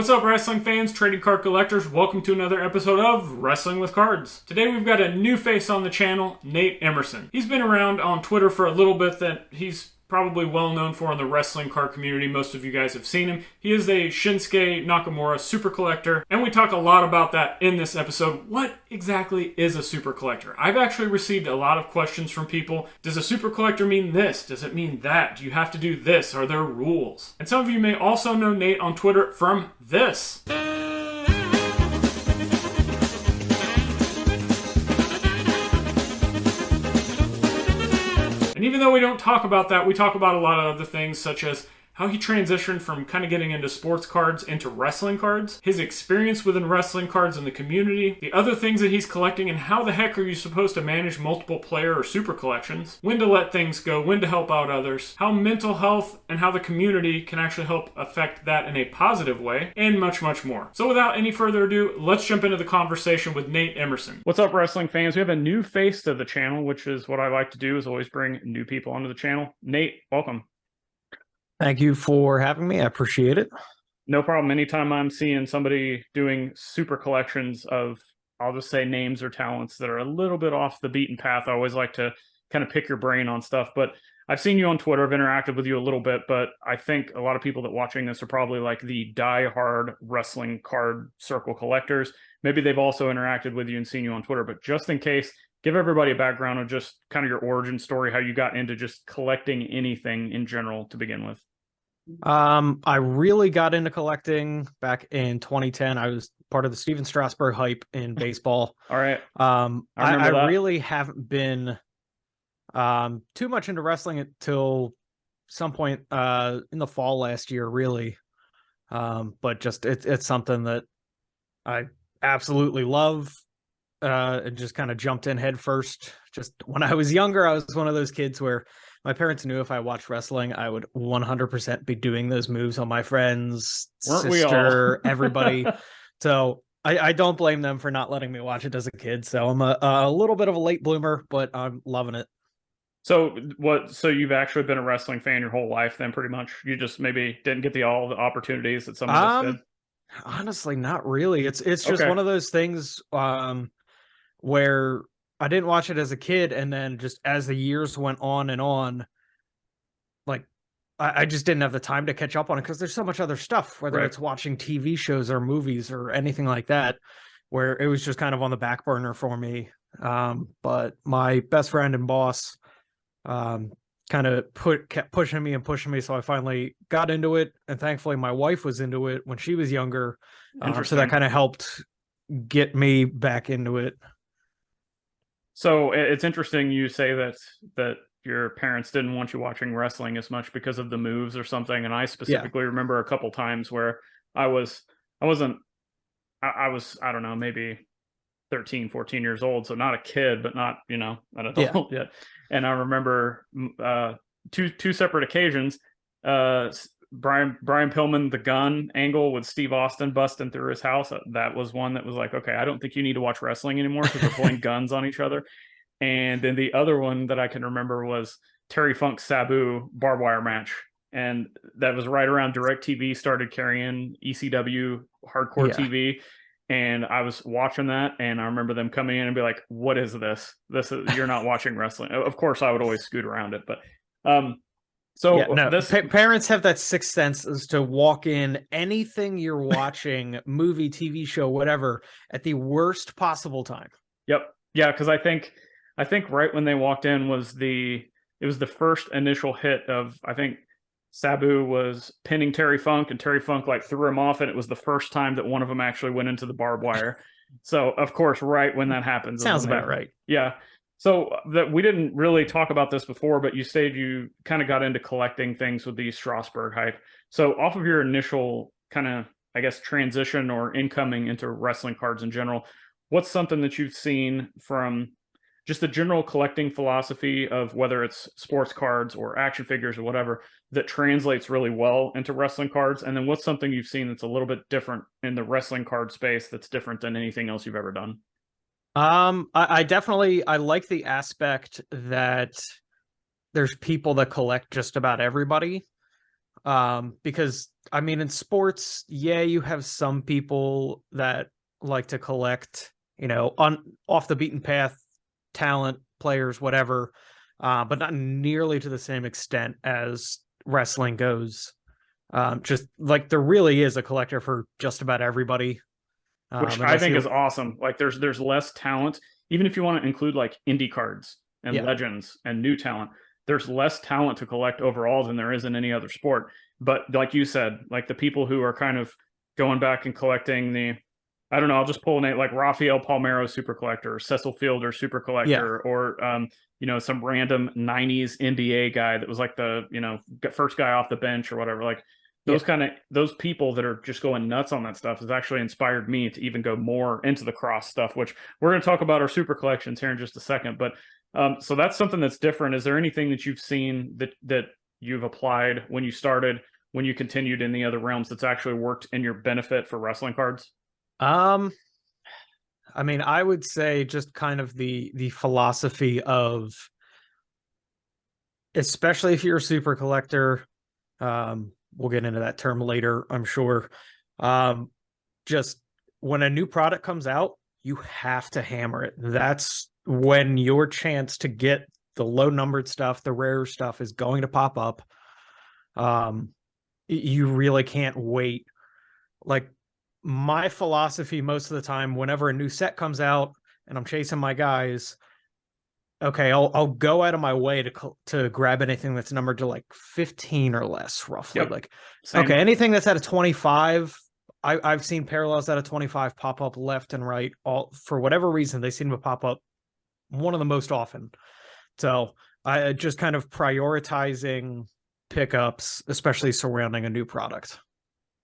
What's up, wrestling fans, trading card collectors? Welcome to another episode of Wrestling with Cards. Today we've got a new face on the channel, Nate Emerson. He's been around on Twitter for a little bit that he's probably well known for in the wrestling card community. Most of you guys have seen him. He is a Shinsuke Nakamura super collector, and we talk a lot about that in this episode. What exactly is a super collector? I've actually received a lot of questions from people. Does a super collector mean this? Does it mean that? Do you have to do this? Are there rules? And some of you may also know Nate on Twitter from this. And even though we don't talk about that, we talk about a lot of other things, such as how he transitioned from kind of getting into sports cards into wrestling cards, his experience within wrestling cards in the community, the other things that he's collecting, and how the heck are you supposed to manage multiple player or super collections, when to let things go, when to help out others, how mental health and how the community can actually help affect that in a positive way, and much, much more. So without any further ado, let's jump into the conversation with Nate Emerson. What's up, wrestling fans? We have a new face to the channel, which is what I like to do, is always bring new people onto the channel. Nate, welcome. Thank you for having me. I appreciate it. No problem. Anytime I'm seeing somebody doing super collections of, I'll just say, names or talents that are a little bit off the beaten path, I always like to kind of pick your brain on stuff. But I've seen you on Twitter. I've interacted with you a little bit, but I think a lot of people that watching this are probably like the die-hard wrestling card circle collectors. Maybe they've also interacted with you and seen you on Twitter, but just in case, give everybody a background of just kind of your origin story, how you got into just collecting anything in general to begin with. I really got into collecting back in 2010. I was part of the Steven Strasburg hype in baseball. All right. I really haven't been too much into wrestling until some point in the fall last year, really. But just it's something that I absolutely love. And just kind of jumped in head first. Just when I was younger, I was one of those kids where my parents knew if I watched wrestling, I would 100% be doing those moves on my friends, sister, everybody. So I don't blame them for not letting me watch it as a kid. So I'm a little bit of a late bloomer, but I'm loving it. So you've actually been a wrestling fan your whole life then, pretty much? You just maybe didn't get all the opportunities that some of us did? Honestly, not really. It's just one of those things where I didn't watch it as a kid, and then just as the years went on and on, like I just didn't have the time to catch up on it because there's so much other stuff, whether it's watching TV shows or movies or anything like that, where it was just kind of on the back burner for me. But my best friend and boss kind of kept pushing me, so I finally got into it, and thankfully my wife was into it when she was younger, so that kind of helped get me back into it. So it's interesting you say that your parents didn't want you watching wrestling as much because of the moves or something. And I specifically remember a couple times where I was, I don't know, maybe 13, 14 years old. So not a kid, but not, an adult yet. And I remember two separate occasions, Brian Pillman, the gun angle with Steve Austin busting through his house. That was one that was like, okay, I don't think you need to watch wrestling anymore because they're pointing guns on each other. And then the other one that I can remember was Terry Funk's Sabu barbed wire match. And that was right around DirecTV started carrying ECW hardcore TV. And I was watching that, and I remember them coming in and be like, what is this? You're not watching wrestling. Of course, I would always scoot around it, but parents have that sixth sense as to walk in anything you're watching, movie, TV show, whatever, at the worst possible time. Yep. Yeah, because I think right when they walked in it was the first initial hit of, I think Sabu was pinning Terry Funk, and Terry Funk threw him off, and it was the first time that one of them actually went into the barbed wire. So of course, right when that happens, sounds about right. Yeah. So that we didn't really talk about this before, but you said you kind of got into collecting things with the Strasburg hype. So off of your initial kind of, I guess, transition or incoming into wrestling cards in general, what's something that you've seen from just the general collecting philosophy of whether it's sports cards or action figures or whatever that translates really well into wrestling cards? And then what's something you've seen that's a little bit different in the wrestling card space that's different than anything else you've ever done? I definitely like the aspect that there's people that collect just about everybody. Because I mean, in sports, yeah, you have some people that like to collect, on off the beaten path talent, players, whatever, but not nearly to the same extent as wrestling goes. Just like there really is a collector for just about everybody. Which I Unless think is you, awesome. Like there's less talent, even if you want to include like indie cards and yeah, legends and new talent. There's less talent to collect overall than there is in any other sport. But like you said, like the people who are kind of going back and collecting I don't know, I'll just pull a name like Rafael Palmeiro super collector, or Cecil Fielder super yeah, collector, or some random '90s NBA guy that was like the first guy off the bench or whatever. Like yeah. those people that are just going nuts on that stuff has actually inspired me to even go more into the cross stuff, which we're going to talk about our super collections here in just a second. But so that's something that's different. Is there anything that you've seen that you've applied when you started, when you continued in the other realms, that's actually worked in your benefit for wrestling cards? Um, I mean, I would say just kind of the philosophy of, especially if you're a super collector, we'll get into that term later, I'm sure. Um, just when a new product comes out, you have to hammer it. That's when your chance to get the low numbered stuff, the rare stuff is going to pop up. You really can't wait. Like my philosophy most of the time, whenever a new set comes out and I'm chasing my guys, okay, I'll go out of my way to grab anything that's numbered to like 15 or less, roughly. Yep. Like, Same. okay, anything that's at a 25, I've seen parallels at a 25 pop up left and right. All for whatever reason, they seem to pop up one of the most often. So I just kind of prioritizing pickups, especially surrounding a new product.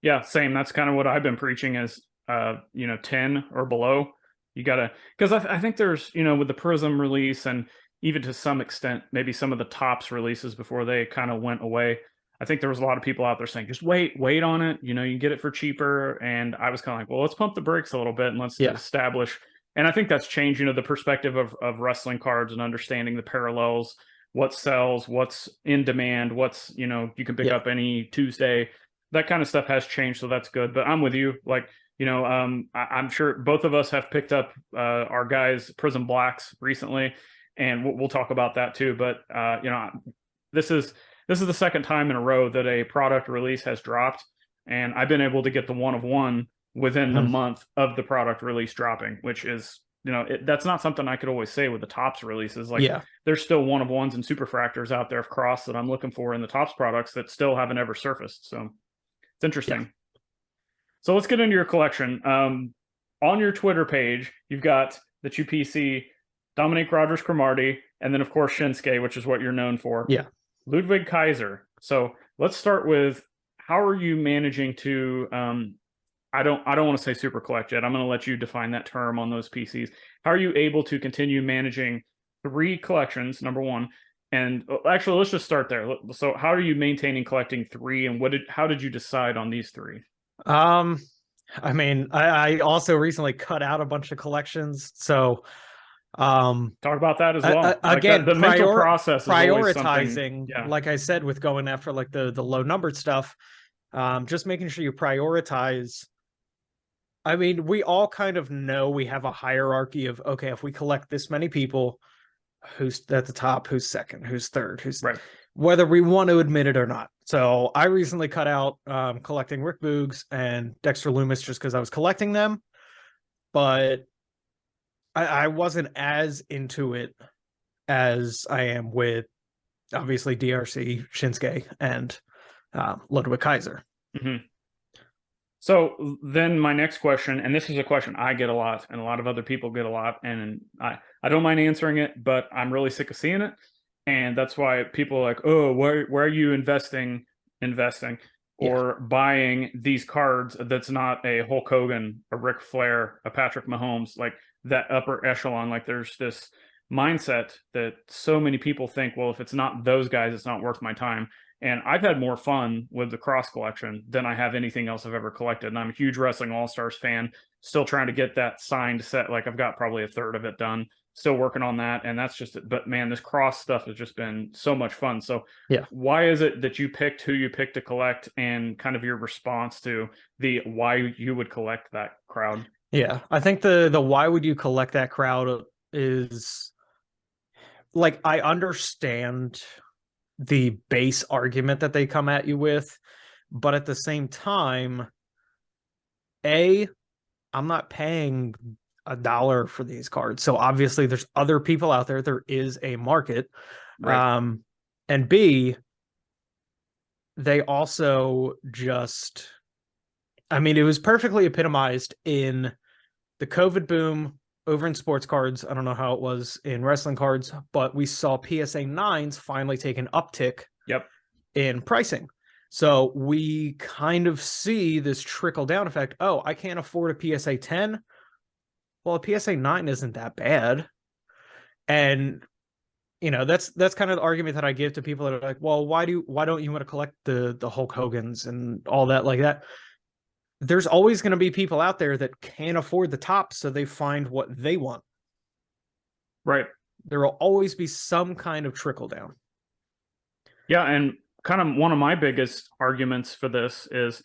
Yeah, same. That's kind of what I've been preaching is 10 or below. You gotta, because I think there's, with the Prism release and even to some extent, maybe some of the Tops releases before they kind of went away. I think there was a lot of people out there saying, just wait on it. You can get it for cheaper. And I was kind of like, well, let's pump the brakes a little bit and let's Yeah. establish. And I think that's changed, the perspective of wrestling cards and understanding the parallels, what sells, what's in demand, what's, you can pick Yeah. up any Tuesday. That kind of stuff has changed, so that's good. But I'm with you. Like, I'm sure both of us have picked up our guys' Prism Blacks recently, and we'll talk about that too. But this is the second time in a row that a product release has dropped, and I've been able to get the one of one within the month of the product release dropping, which is that's not something I could always say with the Tops releases. Like, Yeah. there's still one of ones and superfractors out there of cross that I'm looking for in the Tops products that still haven't ever surfaced. So it's interesting. Yeah. So let's get into your collection. On your Twitter page, you've got the 2PC Dominic Rogers Cromartie, and then of course Shinsuke, which is what you're known for. Yeah. Ludwig Kaiser. So let's start with, how are you managing to I don't want to say super collect yet. I'm going to let you define that term on those PCs. How are you able to continue managing 3 collections, number one? And actually, let's just start there. So how are you maintaining collecting 3, and how did you decide on these 3? I mean, I also recently cut out a bunch of collections. So Talk about that as well. Again, the mental process is always something. prioritizing, Yeah. like I said, with going after like the low numbered stuff, just making sure you prioritize. I mean, we all kind of know we have a hierarchy of, okay, if we collect this many people, who's at the top, who's second, who's third, who's Right. whether we want to admit it or not. So I recently cut out collecting Rick Boogs and Dexter Loomis just because I was collecting them, but I wasn't as into it as I am with obviously DRC, Shinsuke, and Ludwig Kaiser. Mm-hmm. So then my next question, and this is a question I get a lot and a lot of other people get a lot, and I don't mind answering it, but I'm really sick of seeing it. And that's why people are like, oh, where are you investing or buying these cards that's not a Hulk Hogan, a Ric Flair, a Patrick Mahomes, like that upper echelon. Like there's this mindset that so many people think, well, if it's not those guys, it's not worth my time. And I've had more fun with the cross collection than I have anything else I've ever collected. And I'm a huge Wrestling All-Stars fan, still trying to get that signed set. Like I've got probably a third of it done. still working on that, and that's just it. But man, this cross stuff has just been so much fun. So yeah, why is it that you picked who you picked to collect, and kind of your response to the why you would collect that crowd? yeah. I think the why would you collect that crowd is like, I understand the base argument that they come at you with, but at the same time, I'm not paying $1 for these cards. So obviously there's other people out there. There is a market. Right. And B, they also just, I mean, it was perfectly epitomized in the COVID boom over in sports cards. I don't know how it was in wrestling cards, but we saw PSA 9s finally take an uptick in pricing. So we kind of see this trickle down effect. Oh, I can't afford a PSA 10. Well, a PSA 9 isn't that bad. And that's kind of the argument that I give to people that are like, well, why don't you want to collect the Hulk Hogan's and all that like that? There's always going to be people out there that can't afford the top, so they find what they want. Right. There will always be some kind of trickle down. Yeah, and kind of one of my biggest arguments for this is,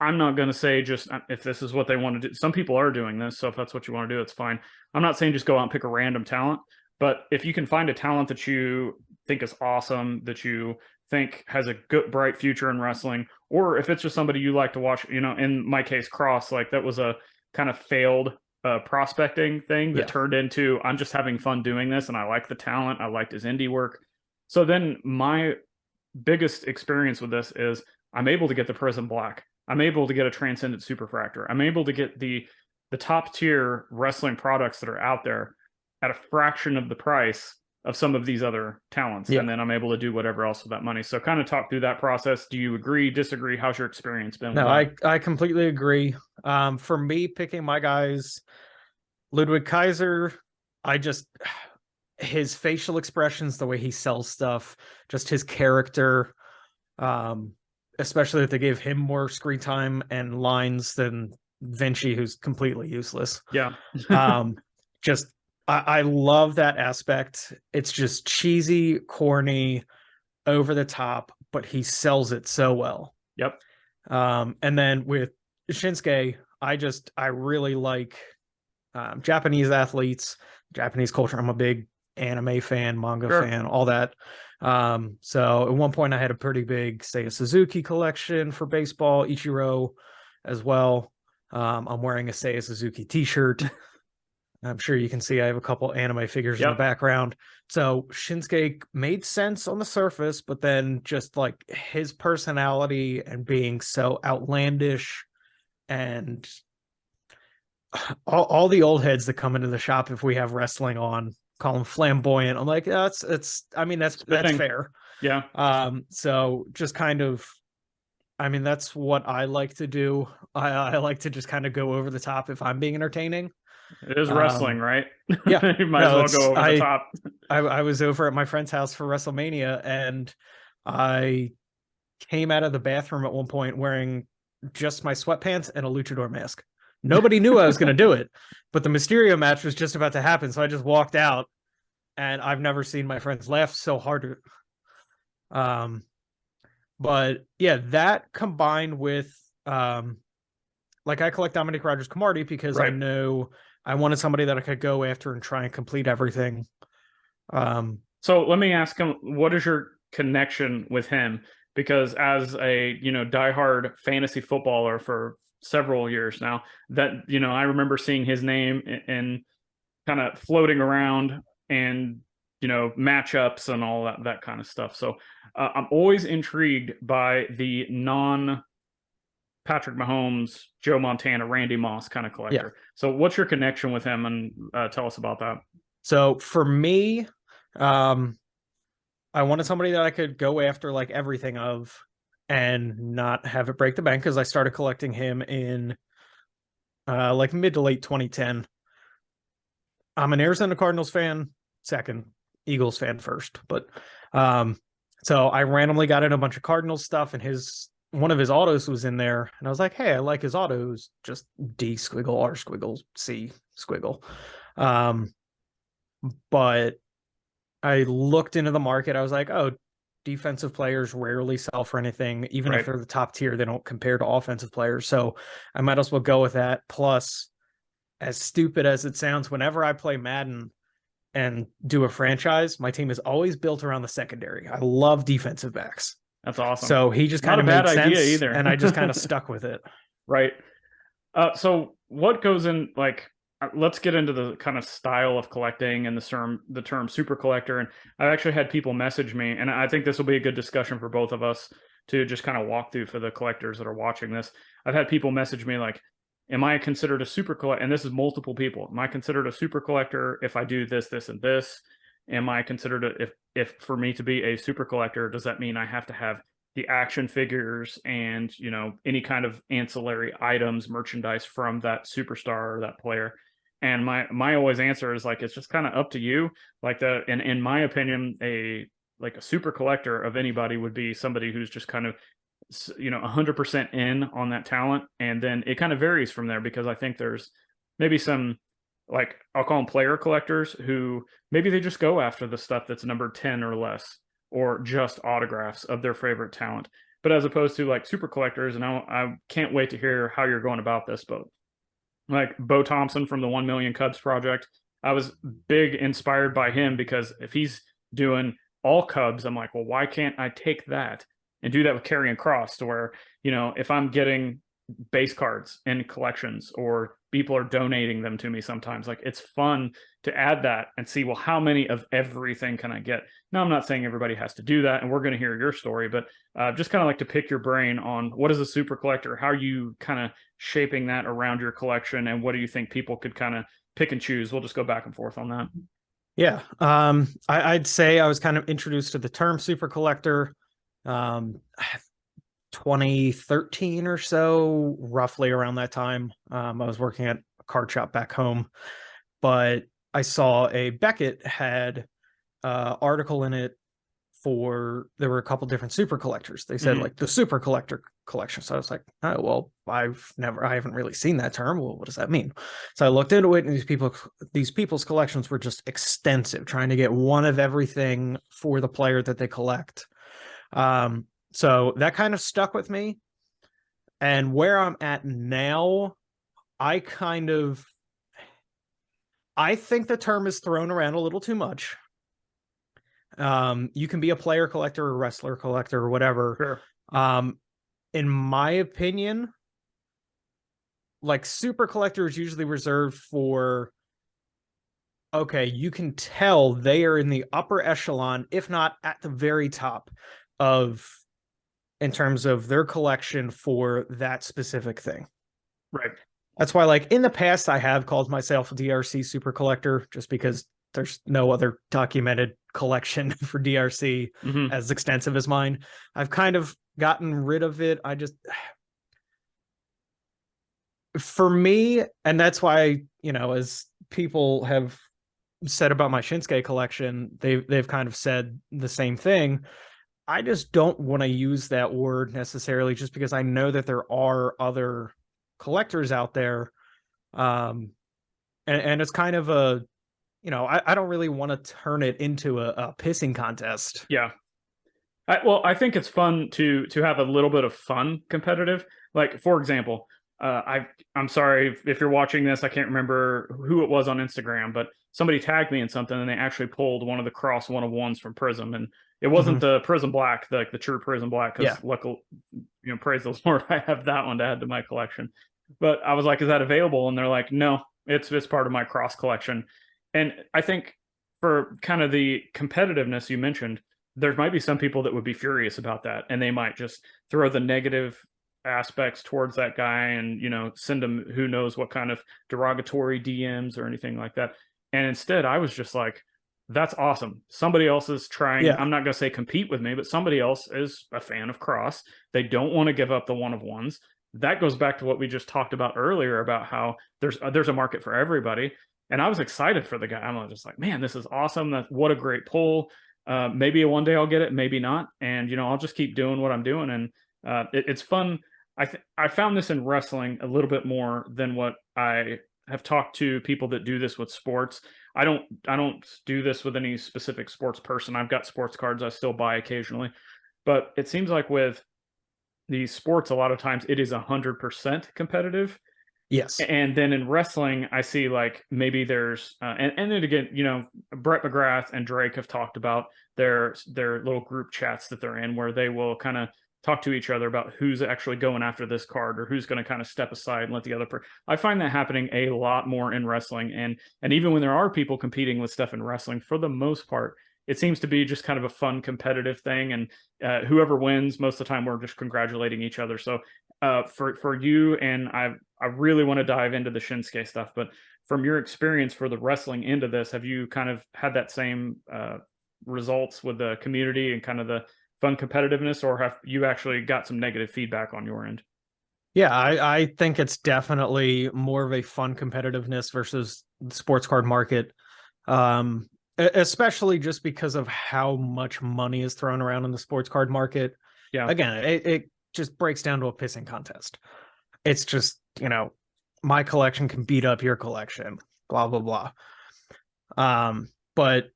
I'm not going to say just if this is what they want to do. Some people are doing this, so if that's what you want to do, it's fine. I'm not saying just go out and pick a random talent, but if you can find a talent that you think is awesome, that you think has a good, bright future in wrestling, or if it's just somebody you like to watch, in my case, Cross, like that was a kind of failed prospecting thing that turned into, I'm just having fun doing this, and I like the talent, I liked his indie work. So then my biggest experience with this is I'm able to get the Prism Black. I'm able to get a Transcendent Superfractor. I'm able to get the top tier wrestling products that are out there at a fraction of the price of some of these other talents. And then I'm able to do whatever else with that money. So kind of talk through that process. Do you agree, disagree? How's your experience been with that? I completely agree. For me, picking my guys, Ludwig Kaiser, his facial expressions, the way he sells stuff, just his character, especially if they gave him more screen time and lines than Vinci, who's completely useless. Yeah. I love that aspect. It's just cheesy, corny, over the top, but he sells it so well. Yep. And then with Shinsuke, I really like Japanese athletes, Japanese culture. I'm a big anime fan, manga fan, all that. So at one point I had a pretty big Seiya Suzuki collection for baseball, Ichiro as well. I'm wearing a Seiya Suzuki t-shirt. I'm sure you can see I have a couple anime figures in the background. So Shinsuke made sense on the surface, but then just like his personality and being so outlandish, and all the old heads that come into the shop if we have wrestling on call him flamboyant. I'm like, that's fair. Yeah. So just kind of, that's what I like to do. I like to just kind of go over the top if I'm being entertaining. It is wrestling, right? Yeah. You might as well go over the top. I was over at my friend's house for WrestleMania, and I came out of the bathroom at one point wearing just my sweatpants and a luchador mask. Nobody knew I was going to do it, but the Mysterio match was just about to happen. So I just walked out, and I've never seen my friends laugh so hard. But yeah, that combined with, like I collect Dominic Rogers-Cromartie because I know I wanted somebody that I could go after and try and complete everything. So let me ask him, what is your connection with him? Because as a, diehard fantasy footballer for several years now, that, I remember seeing his name and kind of floating around and, matchups and all that kind of stuff. So I'm always intrigued by the Patrick Mahomes, Joe Montana, Randy Moss kind of collector. Yeah. So what's your connection with him, and tell us about that? So for me, I wanted somebody that I could go after like everything of and not have it break the bank, because I started collecting him in like mid to late 2010. I'm an Arizona Cardinals fan, second, Eagles fan first. But so I randomly got in a bunch of Cardinals stuff, and one of his autos was in there, and I was like, hey, I like his autos, just D squiggle, R squiggle, C squiggle. but I looked into the market. I was like, oh, defensive players rarely sell for anything. Even if they're the top tier, they don't compare to offensive players. So I might as well go with that. Plus, as stupid as it sounds, whenever I play Madden and do a franchise, my team is always built around the secondary. I love defensive backs. That's awesome. So he just kind of made sense either. And I just kind of stuck with it. Right. So what goes in, like, let's get into the kind of style of collecting and the term super collector. And I've actually had people message me, and I think this will be a good discussion for both of us to just kind of walk through for the collectors that are watching this. I've had people message me like, am I considered a super collector? And this is multiple people. Am I considered a super collector if I do this, this, and this? Am I considered if for me to be a super collector, does that mean I have to have the action figures and, you know, any kind of ancillary items, merchandise from that superstar or that player? And my always answer is like, it's just kind of up to you. Like in my opinion, a super collector of anybody would be somebody who's just kind of, you know, 100% in on that talent. And then it kind of varies from there, because I think there's maybe some, like, I'll call them player collectors, who maybe they just go after the stuff that's number 10 or less, or just autographs of their favorite talent. But as opposed to like super collectors, and I can't wait to hear how you're going about this, but like Bo Thompson from the 1 Million Cubs project, I was big inspired by him, because if he's doing all Cubs, I'm like, well, why can't I take that and do that with Karrion Kross, to where, you know, if I'm getting base cards in collections, or people are donating them to me sometimes, like, it's fun to add that and see, well, how many of everything can I get? Now, I'm not saying everybody has to do that, and we're going to hear your story, but just kind of like to pick your brain on what is a super collector, how are you kind of shaping that around your collection, and what do you think people could kind of pick and choose? We'll just go back and forth on that. Yeah. I'd say I was kind of introduced to the term super collector 2013 or so, roughly around that time. I was working at a card shop back home, but I saw a Beckett had article in it there were a couple different super collectors. They said like the super collector collection. So I was like, oh, well, I haven't really seen that term. Well, what does that mean? So I looked into it, and these people's collections were just extensive, trying to get one of everything for the player that they collect. So that kind of stuck with me. And where I'm at now, I think the term is thrown around a little too much. You can be a player collector or wrestler collector or whatever. Sure. In my opinion, like, super collector is usually reserved for, okay, you can tell they are in the upper echelon, if not at the very top in terms of their collection for that specific thing. Right. That's why, like, in the past, I have called myself a DRC super collector, just because there's no other documented collection for DRC as extensive as mine. I've kind of gotten rid of it. For me, and that's why, you know, as people have said about my Shinsuke collection, they've kind of said the same thing. I just don't want to use that word necessarily, just because I know that there are other collectors out there. And it's kind of a, you know, I don't really want to turn it into a pissing contest. Yeah. I think it's fun to have a little bit of fun competitive. Like, for example, I'm sorry if you're watching this, I can't remember who it was on Instagram, but somebody tagged me in something, and they actually pulled one of the Cross 101s from Prism, and it wasn't the Prism Black, the true Prism Black, because luckily, you know, praise the Lord, I have that one to add to my collection. But I was like, is that available? And they're like, no, it's part of my Cross collection. And I think for kind of the competitiveness you mentioned, there might be some people that would be furious about that, and they might just throw the negative aspects towards that guy, and, you know, send him who knows what kind of derogatory DMs or anything like that. And instead, I was just like, that's awesome. Somebody else is trying. Yeah. I'm not going to say compete with me, but somebody else is a fan of Cross. They don't want to give up the one of ones. That goes back to what we just talked about earlier, about how there's a market for everybody. And I was excited for the guy. I'm just like, man, this is awesome. What a great pull. Maybe one day I'll get it, maybe not. And, you know, I'll just keep doing what I'm doing. And it's fun. I found this in wrestling a little bit more than what I have talked to people that do this with sports. I don't do this with any specific sports person. I've got sports cards I still buy occasionally, but it seems like with these sports, a lot of times it is 100% competitive. Yes. And then in wrestling, I see like maybe there's and then again, Brett McGrath and Drake have talked about their little group chats that they're in where they will kind of talk to each other about who's actually going after this card or who's going to kind of step aside and let the other person. I find that happening a lot more in wrestling, and even when there are people competing with stuff in wrestling, for the most part, it seems to be just kind of a fun competitive thing, and whoever wins, most of the time, we're just congratulating each other. So for you, and I really want to dive into the Shinsuke stuff, but from your experience for the wrestling end of this, have you kind of had that same results with the community and kind of the fun competitiveness, or have you actually got some negative feedback on your end? Yeah, I think it's definitely more of a fun competitiveness versus the sports card market. Especially just because of how much money is thrown around in the sports card market. Yeah. Again, it just breaks down to a pissing contest. It's just, my collection can beat up your collection, blah, blah, blah. But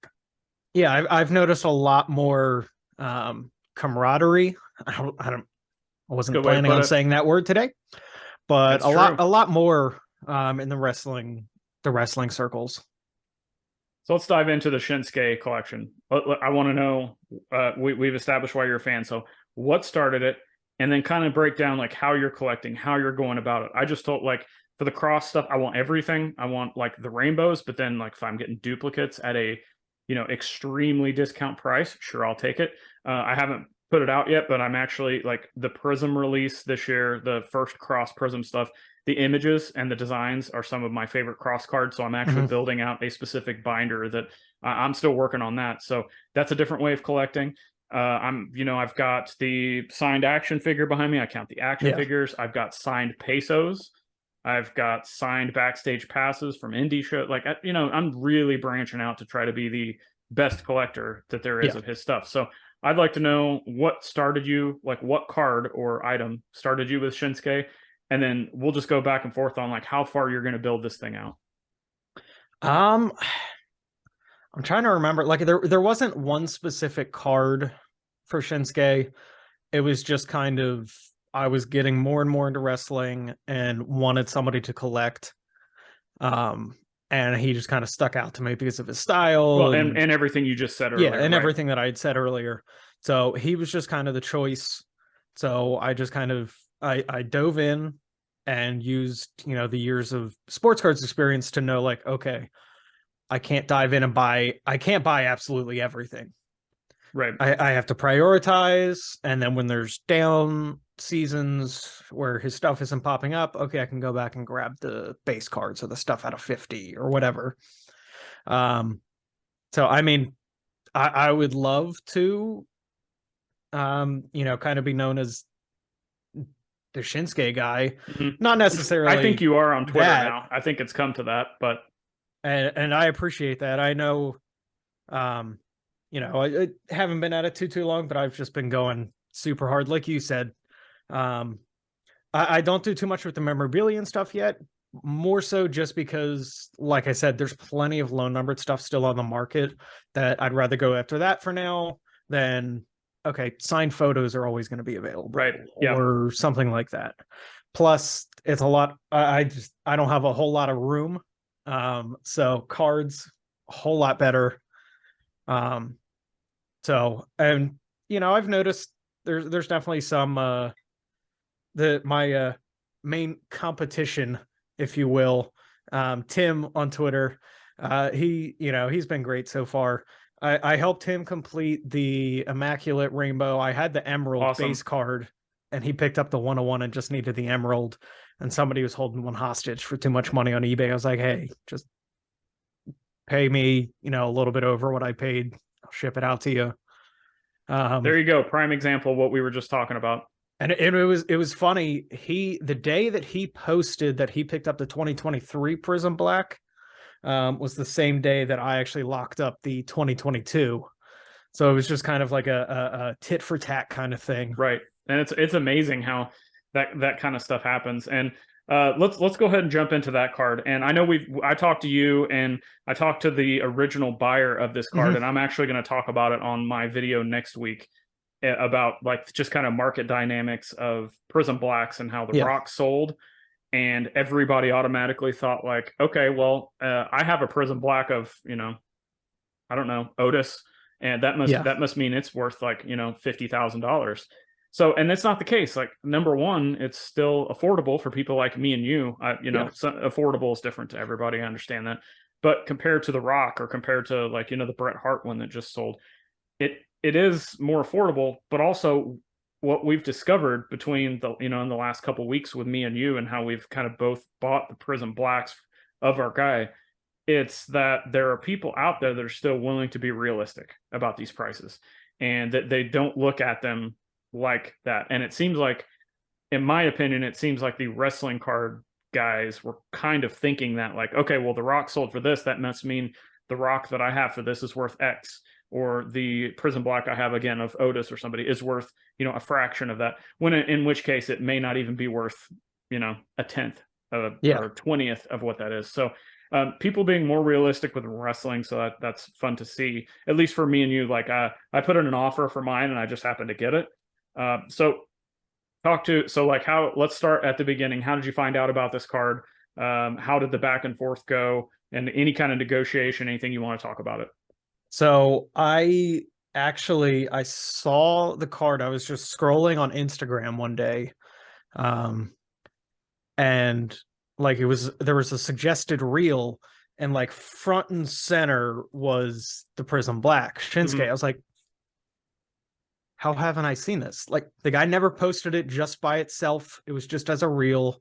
yeah, I've noticed a lot more camaraderie. I wasn't planning on saying that word today, but a lot more in the wrestling circles. So let's dive into the Shinsuke collection. I want to know, we've established why you're a fan. So what started it, and then kind of break down like how you're collecting, how you're going about it. I just told like for the cross stuff, I want everything. I want like the rainbows, but then like if I'm getting duplicates at a, extremely discount price, sure, I'll take it. I haven't put it out yet, but I'm actually like the Prism release this year, the first cross Prism stuff. The images and the designs are some of my favorite cross cards. So I'm actually building out a specific binder that I'm still working on that. So that's a different way of collecting. I've got the signed action figure behind me. I count the action figures. I've got signed pesos. I've got signed backstage passes from indie show. Like, I'm really branching out to try to be the best collector that there is of his stuff. So I'd like to know what started you, like what card or item started you with Shinsuke. And then we'll just go back and forth on like how far you're going to build this thing out. I'm trying to remember. Like there wasn't one specific card for Shinsuke. It was just kind of I was getting more and more into wrestling and wanted somebody to collect. And he just kind of stuck out to me because of his style. Well, and everything you just said earlier. Yeah, and everything that I had said earlier. So he was just kind of the choice. So I just kind of I dove in and used, the years of sports cards experience to know like, okay, I can't dive in and I can't buy absolutely everything. Right. I have to prioritize. And then when there's down seasons where his stuff isn't popping up, okay, I can go back and grab the base cards or the stuff out of 50 or whatever. So, I mean, I would love to, kind of be known as the Shinsuke guy. Not necessarily. I think you are on Twitter now. I think it's come to that, but and I appreciate that. I know, I haven't been at it too long, but I've just been going super hard, like you said. I don't do too much with the memorabilia and stuff yet. More so just because, like I said, there's plenty of low numbered stuff still on the market that I'd rather go after that for now than. Okay, signed photos are always going to be available, right? Yeah, or something like that. Plus, it's a lot. I don't have a whole lot of room, so cards a whole lot better. So and I've noticed there's definitely some my main competition, if you will, Tim on Twitter. He's been great so far. I helped him complete the Immaculate Rainbow. I had the Emerald base card, and he picked up the 101 and just needed the Emerald. And somebody was holding one hostage for too much money on eBay. I was like, hey, just pay me, a little bit over what I paid. I'll ship it out to you. There you go. Prime example of what we were just talking about. And it was funny. The day that he posted that he picked up the 2023 Prism Black, was the same day that I actually locked up the 2022. So it was just kind of like a tit for tat kind of thing. Right. And it's amazing how that kind of stuff happens. And let's go ahead and jump into that card. And I know I talked to you and I talked to the original buyer of this card, and I'm actually going to talk about it on my video next week about like just kind of market dynamics of Prism Blacks and how the Rock sold. And everybody automatically thought like, okay, well, I have a Prism Black of, I don't know, Otis, and that must mean it's worth like, $50,000. So, and that's not the case. Like, number one, it's still affordable for people like me and you. Affordable is different to everybody. I understand that. But compared to the Rock, or compared to like, the Bret Hart one that just sold, it is more affordable. But also what we've discovered between the, in the last couple of weeks with me and you, and how we've kind of both bought the Prism Blacks of our guy, it's that there are people out there that are still willing to be realistic about these prices, and that they don't look at them like that. And it seems like, in my opinion, it seems like the wrestling card guys were kind of thinking that like, okay, well, the Rock sold for this, that must mean the Rock that I have for this is worth X, or the Prism Black I have again of Otis or somebody is worth, a fraction of that, when in which case it may not even be worth, a tenth or 20th of what that is. So people being more realistic with wrestling, so that's fun to see, at least for me and you. Like I put in an offer for mine and I just happened to get it. Let's start at the beginning. How did you find out about this card? How did the back and forth go? And any kind of negotiation, anything you want to talk about it? So I saw the card. I was just scrolling on Instagram one day. And like there was a suggested reel, and like front and center was the Prism Black Shinsuke. I was like, how haven't I seen this? Like, the guy never posted it just by itself. It was just as a reel,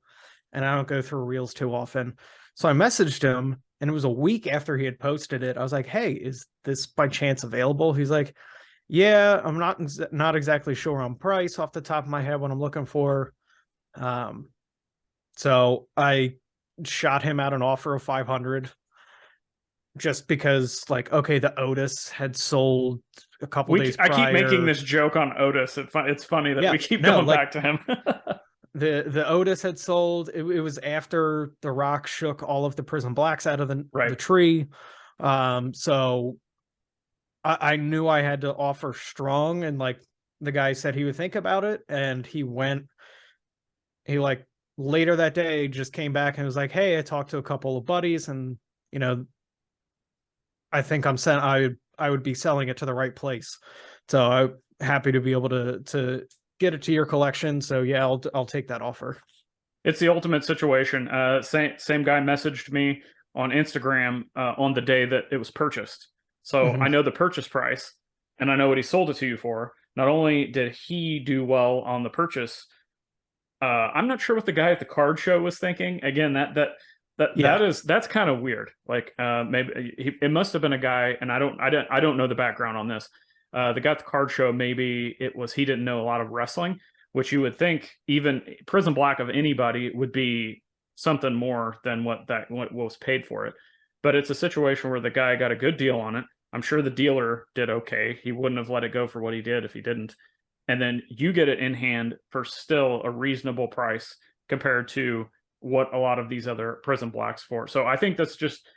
and I don't go through reels too often. So I messaged him, and it was a week after he had posted it. I was like, hey, is this by chance available? He's like, yeah, I'm not exactly sure on price off the top of my head what I'm looking for. So I shot him out an offer of 500, just because, like, okay, the Otis had sold a couple days prior. I keep making this joke on Otis. It's funny that we keep going back to him. The Otis had sold. It was after the Rock shook all of the Prism Blacks out of the tree. So I knew I had to offer strong, and like the guy said he would think about it, and he later that day just came back and was like, hey, I talked to a couple of buddies, and I think I would be selling it to the right place. So I'm happy to be able to get it to your collection. So yeah, I'll take that offer. It's the ultimate situation. Same guy messaged me on Instagram on the day that it was purchased. So I know the purchase price, and I know what he sold it to you for. Not only did he do well on the purchase, I'm not sure what the guy at the card show was thinking. Again, that's kind of weird. Like maybe it must have been a guy, and I don't know the background on this. The guy at the card show, maybe he didn't know a lot of wrestling, which you would think even Prism Black of anybody would be something more than what was paid for it. But it's a situation where the guy got a good deal on it. I'm sure the dealer did okay. He wouldn't have let it go for what he did if he didn't. And then you get it in hand for still a reasonable price compared to what a lot of these other Prism Blacks for. So I think that's just,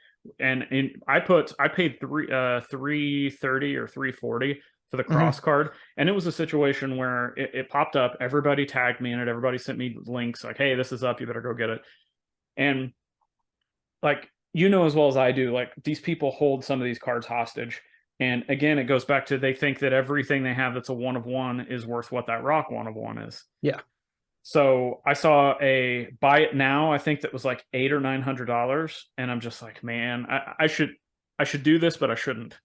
and I paid $330 or $340 for the cross card, and it was a situation where it popped up. Everybody tagged me in it. Everybody sent me links like, hey, this is up, you better go get it. And like, as well as I do, like, these people hold some of these cards hostage. And again, it goes back to, they think that everything they have that's a one of one is worth what that Rock one of one is. Yeah. So I saw a buy it now, I think that was like $800 or $900, and I'm just like, man, I should do this, but I shouldn't,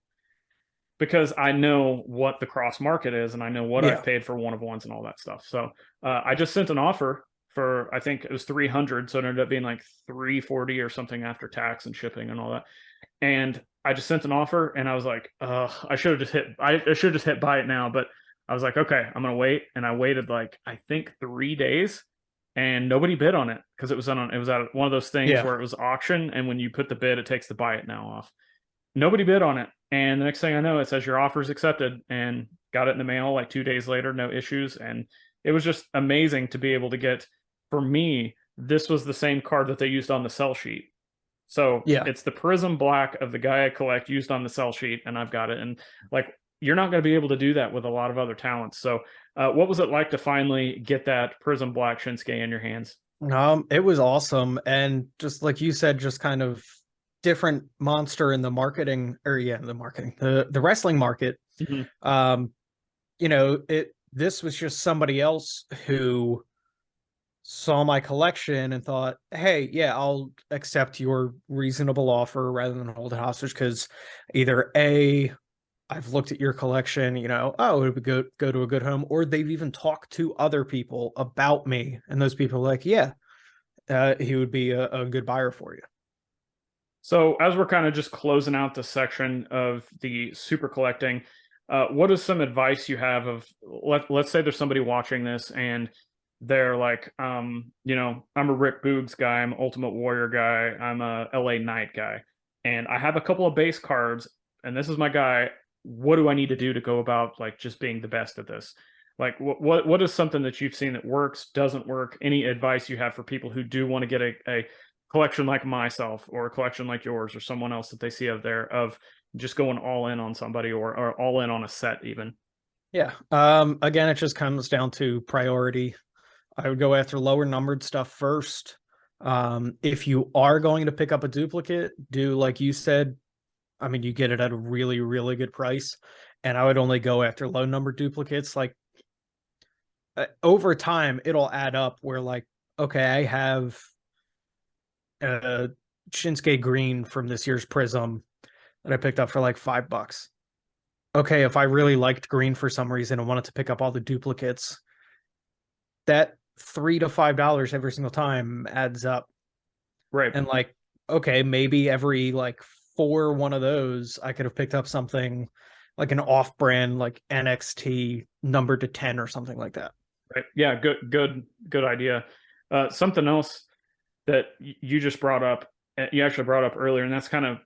because I know what the cross market is, and I know what I've paid for one of ones and all that stuff. So I just sent an offer for, I think it was 300, so it ended up being like 340 or something after tax and shipping and all that. And I just sent an offer, and I was like, I should have just hit buy it now, but I was like, okay, I'm gonna wait. And I waited like, I think 3 days, and nobody bid on it, because it was at one of those things where it was auction, and when you put the bid, it takes the buy it now off. Nobody bid on it, and the next thing I know, it says your offer's accepted, and got it in the mail like 2 days later, no issues. And it was just amazing to be able to get, for me, this was the same card that they used on the sell sheet. So Yeah. it's the Prism Black of the guy I collect used on the sell sheet, and I've got it. And like, you're not going to be able to do that with a lot of other talents. So what was it like to finally get that Prism Black Shinsuke in your hands? It was awesome. And just like you said, just kind of different monster in the marketing, or yeah, the wrestling market. Mm-hmm. You know, this was just somebody else who saw my collection and thought, hey, yeah, I'll accept your reasonable offer rather than hold it hostage, because either A, I've looked at your collection, you know, oh, it would go to a good home, or they've even talked to other people about me, and those people are like, yeah, he would be a good buyer for you. So as we're kind of just closing out the section of the super collecting, what is some advice you have of let's say there's somebody watching this and they're like, you know, I'm a Rick Boogs guy, I'm an Ultimate Warrior guy, I'm a LA Knight guy, and I have a couple of base cards, and this is my guy. What do I need to do to go about like just being the best at this? Like, what is something that you've seen that works, doesn't work? Any advice you have for people who do want to get a collection like myself or a collection like yours or someone else that they see out there of just going all in on somebody or all in on a set even? Yeah. Again, it just comes down to priority. I would go after lower numbered stuff first. If you are going to pick up a duplicate, do like you said. I mean, you get it at a really, really good price. And I would only go after low number duplicates. Like over time, it'll add up where, like, okay, I have Shinsuke Green from this year's Prism that I picked up for like $5. Okay, if I really liked Green for some reason and wanted to pick up all the duplicates, that $3 to $5 every single time adds up. Right. And like, okay, maybe every like one of those, I could have picked up something like an off-brand like NXT numbered to 10 or something like that. Right. Yeah. Good idea. Something else that you just brought up, you actually brought up earlier, and that's kind of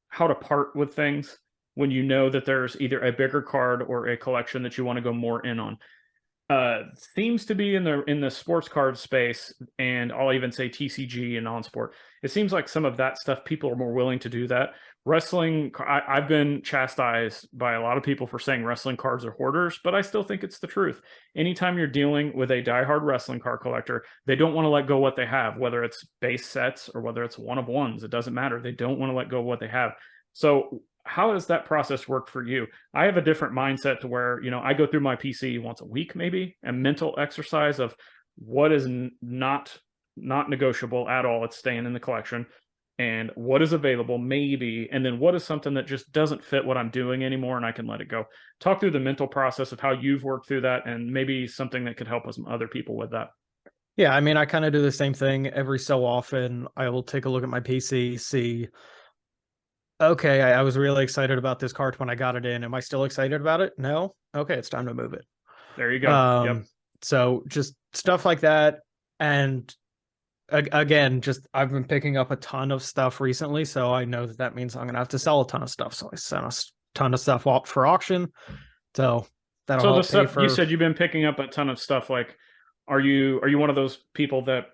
how to part with things when you know that there's either a bigger card or a collection that you want to go more in on. Seems to be in the sports card space, and I'll even say TCG and non-sport. It seems like some of that stuff people are more willing to do that. Wrestling, I've been chastised by a lot of people for saying wrestling cards are hoarders, but I still think it's the truth. Anytime you're dealing with a diehard wrestling card collector, they don't want to let go what they have, whether it's base sets or whether it's one of ones. It doesn't matter. They don't want to let go of what they have. So how does that process work for you? I have a different mindset to where, you know, I go through my PC once a week, maybe a mental exercise of what is not negotiable at all. It's staying in the collection, and what is available, maybe, and then what is something that just doesn't fit what I'm doing anymore, and I can let it go. Talk through the mental process of how you've worked through that, and maybe something that could help some other people with that. Yeah, I mean, I kind of do the same thing every so often. I will take a look at my PC, see, okay, I was really excited about this card when I got it in. Am I still excited about it? No. Okay, it's time to move it. There you go. Yep. So just stuff like that. And again, just I've been picking up a ton of stuff recently, so I know that means I'm gonna have to sell a ton of stuff. So I sent a ton of stuff out for auction. So that'll So the help pay stuff for. you said you've been picking up a ton of stuff. Like, are you one of those people that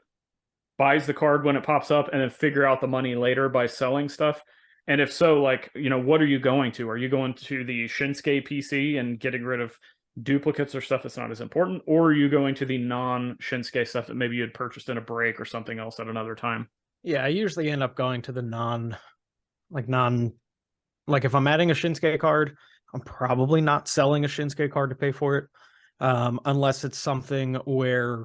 buys the card when it pops up and then figure out the money later by selling stuff? And if so, like, you know, what are you going to? Are you going to the Shinsuke PC and getting rid of duplicates or stuff that's not as important? Or are you going to the non-Shinsuke stuff that maybe you had purchased in a break or something else at another time? Yeah, I usually end up going to the like if I'm adding a Shinsuke card, I'm probably not selling a Shinsuke card to pay for it. Unless it's something where,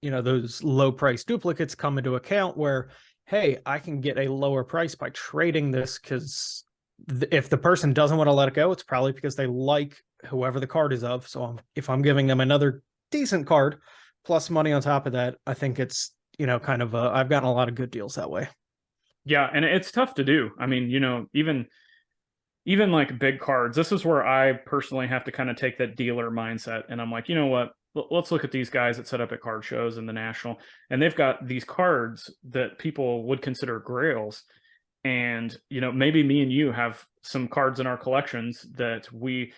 you know, those low price duplicates come into account where, hey, I can get a lower price by trading this, because if the person doesn't want to let it go, it's probably because they like whoever the card is of. So if I'm giving them another decent card plus money on top of that, I think it's, you know, kind of I've gotten a lot of good deals that way. Yeah, and it's tough to do. I mean, you know, even like big cards, this is where I personally have to kind of take that dealer mindset, and I'm like, you know what? Let's look at these guys that set up at card shows in the national, and they've got these cards that people would consider grails. And, you know, maybe me and you have some cards in our collections that we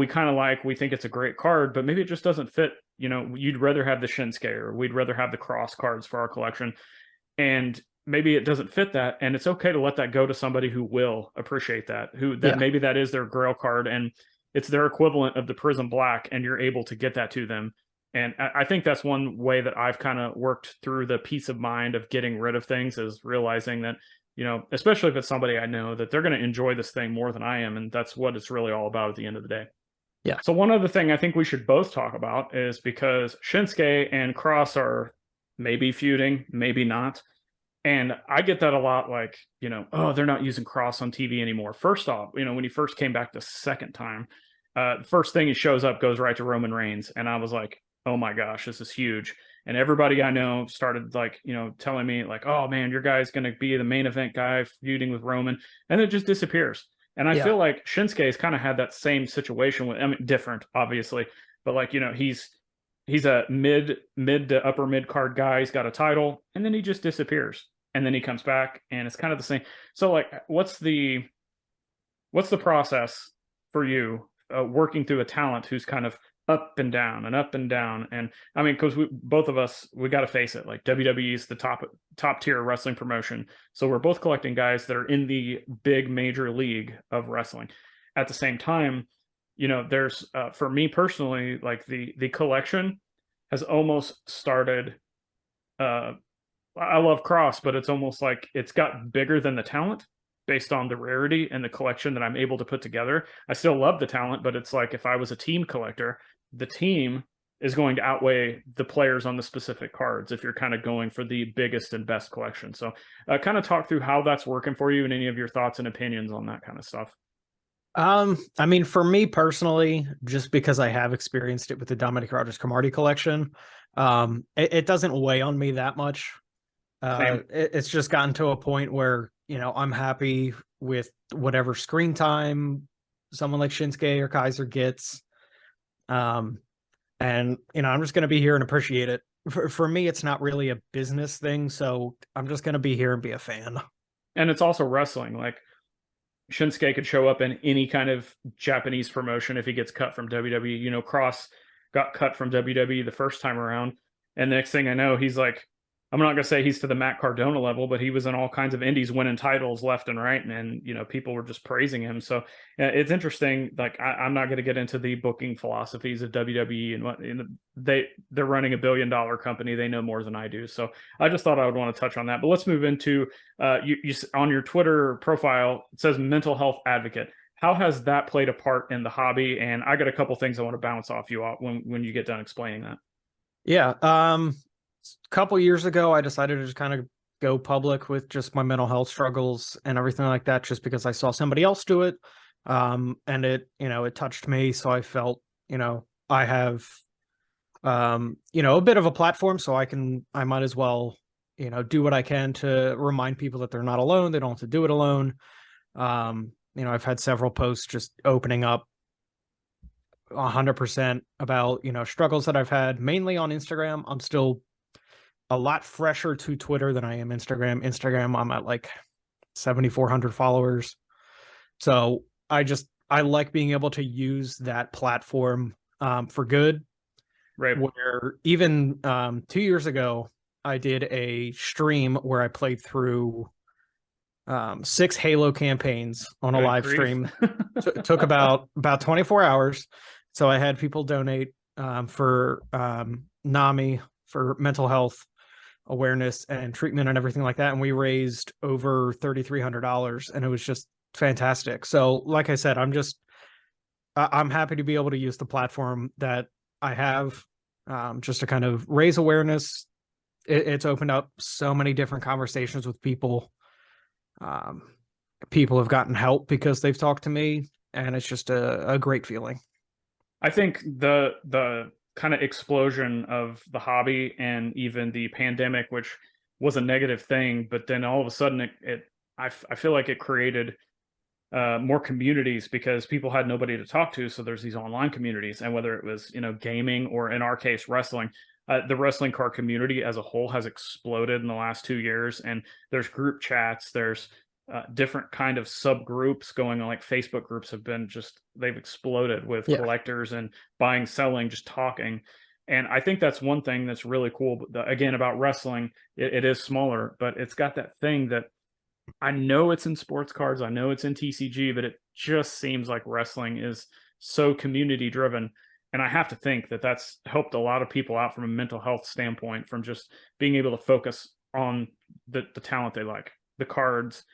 kind of like, we think it's a great card, but maybe it just doesn't fit, you'd rather have the Shinsuke, or we'd rather have the Cross cards for our collection. And maybe it doesn't fit that. And it's okay to let that go to somebody who will appreciate that, maybe that is their Grail card and it's their equivalent of the Prism Black, and you're able to get that to them. And I think that's one way that I've kind of worked through the peace of mind of getting rid of things, is realizing that, especially if it's somebody I know, that they're going to enjoy this thing more than I am. And that's what it's really all about at the end of the day. Yeah. So one other thing I think we should both talk about is, because Shinsuke and Cross are maybe feuding, maybe not. And I get that a lot, like, oh, they're not using Cross on TV anymore. First off, when he first came back the second time, first thing he shows up goes right to Roman Reigns. And I was like, oh my gosh, this is huge. And everybody I know started telling me like, oh man, your guy's going to be the main event guy feuding with Roman. And it just disappears. And I feel like Shinsuke's kind of had that same situation with, different, obviously, but like, he's a mid to upper mid card guy. He's got a title, and then he just disappears, and then he comes back, and it's kind of the same. So like, what's the process for you working through a talent who's kind of up and down and up and down? And because both of us, we got to face it, like WWE is the top tier wrestling promotion. So we're both collecting guys that are in the big major league of wrestling. At the same time, there's for me personally, like the collection has almost started. I love Cross, but it's almost like it's got bigger than the talent based on the rarity and the collection that I'm able to put together. I still love the talent, but it's like if I was a team collector, the team is going to outweigh the players on the specific cards if you're kind of going for the biggest and best collection. So kind of talk through how that's working for you and any of your thoughts and opinions on that kind of stuff. For me personally, just because I have experienced it with the Dominic Rogers-Cromartie collection, it doesn't weigh on me that much. It's just gotten to a point where, I'm happy with whatever screen time someone like Shinsuke or Kaiser gets. And, I'm just going to be here and appreciate it. For me, it's not really a business thing. So I'm just going to be here and be a fan. And it's also wrestling. Like, Shinsuke could show up in any kind of Japanese promotion if he gets cut from WWE. Cross got cut from WWE the first time around, and the next thing I know, he's like, I'm not gonna say he's to the Matt Cardona level, but he was in all kinds of indies winning titles left and right, and people were just praising him. So it's interesting. Like, I'm not gonna get into the booking philosophies of WWE and what they're running $1 billion company. They know more than I do. So I just thought I would want to touch on that. But let's move into you on your Twitter profile. It says mental health advocate. How has that played a part in the hobby? And I got a couple things I want to bounce off you when you get done explaining that. Yeah. A couple years ago, I decided to just kind of go public with just my mental health struggles and everything like that, just because I saw somebody else do it. And it touched me. So I felt, I have, a bit of a platform, so I might as well, do what I can to remind people that they're not alone. They don't have to do it alone. I've had several posts just opening up 100% about, struggles that I've had, mainly on Instagram. I'm still a lot fresher to Twitter than I am Instagram. Instagram, I'm at like 7,400 followers. So I like being able to use that platform for good. Right. Where even 2 years ago, I did a stream where I played through 6 Halo campaigns on a live stream. Took about 24 hours. So I had people donate for NAMI, for mental health awareness and treatment and everything like that. And we raised over $3,300, and it was just fantastic. So like I said, I'm happy to be able to use the platform that I have just to kind of raise awareness. It's opened up so many different conversations with people. People have gotten help because they've talked to me, and it's just a great feeling. I think the kind of explosion of the hobby and even the pandemic, which was a negative thing, but then all of a sudden I feel like it created more communities because people had nobody to talk to. So there's these online communities, and whether it was, gaming or in our case, wrestling, the wrestling card community as a whole has exploded in the last 2 years. And there's group chats, there's different kind of subgroups going on. Like Facebook groups have been they've exploded with collectors and buying, selling, just talking. And I think that's one thing that's really cool. Again, about wrestling, it is smaller, but it's got that thing that I know it's in sports cards, I know it's in TCG, but it just seems like wrestling is so community driven. And I have to think that that's helped a lot of people out from a mental health standpoint, from just being able to focus on the talent they like, the cards,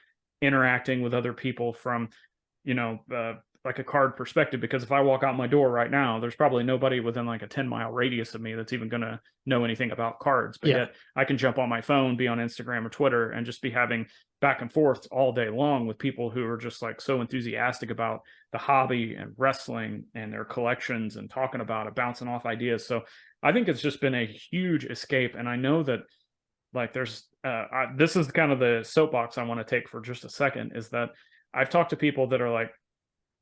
interacting with other people from, you know, like a card perspective. Because if I walk out my door right now, there's probably nobody within like a 10-mile radius of me that's even going to know anything about cards. But yet I can jump on my phone, be on Instagram or Twitter, and just be having back and forth all day long with people who are just like so enthusiastic about the hobby and wrestling and their collections and talking about it, bouncing off ideas. So I think it's just been a huge escape. And I know that like there's this is kind of the soapbox I want to take for just a second, is that I've talked to people that are like,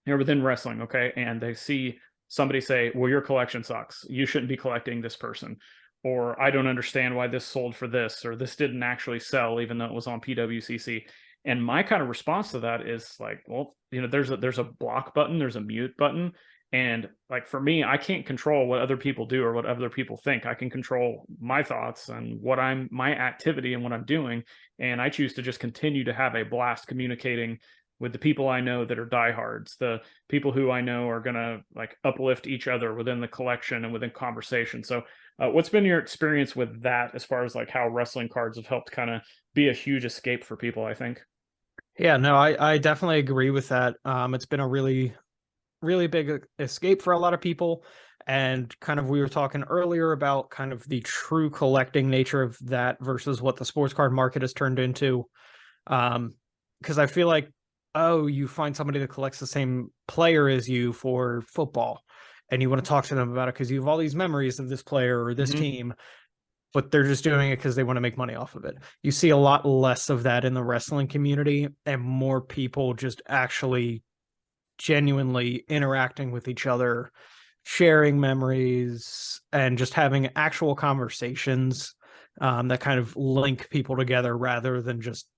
they're within wrestling, okay, and they see somebody say, well, your collection sucks, you shouldn't be collecting this person, or I don't understand why this sold for this, or this didn't actually sell even though it was on PWCC. And my kind of response to that is like, well, you know, there's a block button, there's a mute button. And like for me, I can't control what other people do or what other people think. I can control my thoughts and my activity and what I'm doing. And I choose to just continue to have a blast communicating with the people I know that are diehards, the people who I know are going to like uplift each other within the collection and within conversation. So what's been your experience with that, as far as like how wrestling cards have helped kind of be a huge escape for people, I think? Yeah, no, I definitely agree with that. It's been a really, really big escape for a lot of people. And kind of, we were talking earlier about kind of the true collecting nature of that versus what the sports card market has turned into. Because I feel like, oh, you find somebody that collects the same player as you for football, and you want to talk to them about it because you have all these memories of this player or this team, but they're just doing it because they want to make money off of it. You see a lot less of that in the wrestling community, and more people just actually genuinely interacting with each other, sharing memories, and just having actual conversations that kind of link people together rather than just